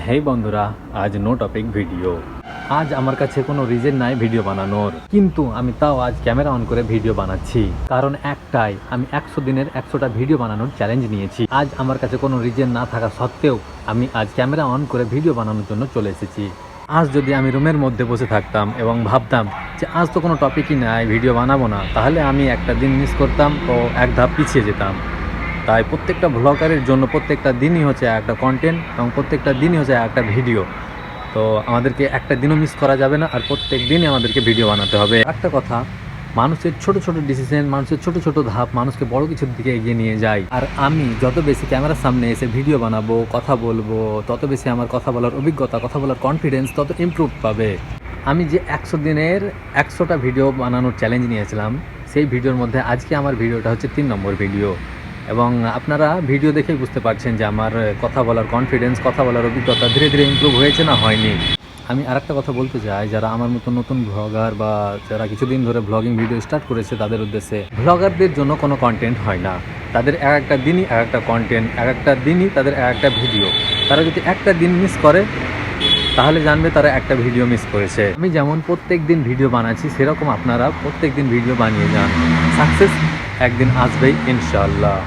হেই বন্ধুরা, আজ no topic video. আজ আমার কাছে কোনো রিজন নাই ভিডিও বানানোর, কিন্তু আমি তাও আজ ক্যামেরা অন করে ভিডিও বানাচ্ছি। কারণ একটাই, আমি 100 দিনের 100টা ভিডিও বানানোর চ্যালেঞ্জ নিয়েছি। আজ আমার কাছে কোনো রিজন না থাকা সত্ত্বেও আমি আজ ক্যামেরা অন করে ভিডিও বানানোর জন্য চলে এসেছি। আজ যদি আমি রুমের মধ্যে বসে থাকতাম এবং ভাবতাম যে আজ তো কোনো টপিকই নাই, ভিডিও বানাবো না, তাহলে আমি একটা দিন মিস করতাম ও এক ধাপ পিছিয়ে যেতাম। তাই প্রত্যেকটা ব্লগারের জন্য প্রত্যেকটা দিনই হচ্ছে একটা কন্টেন্ট এবং প্রত্যেকটা দিনই হচ্ছে একটা ভিডিও। তো আমাদেরকে একটা দিনও মিস করা যাবে না, আর প্রত্যেক দিনই আমাদেরকে ভিডিও বানাতে হবে। একটা কথা, মানুষের ছোট ছোট ডিসিশন, মানুষের ছোট ছোট ধাপ মানুষকে বড় কিছুর দিকে এগিয়ে নিয়ে যায়। আর আমি যত বেশি ক্যামেরার সামনে এসে ভিডিও বানাবো, কথা বলবো, তত বেশি আমার কথা বলার অভিজ্ঞতা, কথা বলার কনফিডেন্স তত ইমপ্রুভ পাবে। আমি যে 100 দিনের 100টা ভিডিও বানানোর চ্যালেঞ্জ নিয়েছিলাম, সেই ভিডিওর মধ্যে আজকে আমার ভিডিওটা হচ্ছে 3 নম্বর ভিডিও। এবং আপনারা ভিডিও দেখেই বুঝতে পারছেন যে আমার কথা বলার কনফিডেন্স, কথা বলার অভিজ্ঞতা ধীরে ধীরে ইমপ্রুভ হয়েছে না হয়নি। আমি আরেকটা কথা বলতে চাই, যারা আমার মতো নতুন ব্লগার বা যারা কিছুদিন ধরে ব্লগিং ভিডিও স্টার্ট করেছে তাদের উদ্দেশ্যে, ব্লগারদের জন্য কোনো কন্টেন্ট হয় না। তাদের এক একটা দিনই এক একটা কন্টেন্ট, এক একটা দিনই তাদের এক একটা ভিডিও। তারা যদি একটা দিন মিস করে তাহলে জানবে তারা একটা ভিডিও মিস করেছে। আমি যেমন প্রত্যেক দিন ভিডিও বানাচ্ছি, সেরকম আপনারা প্রত্যেক দিন ভিডিও বানিয়ে যান। সাকসেস একদিন আসবেই ইনশাআল্লাহ।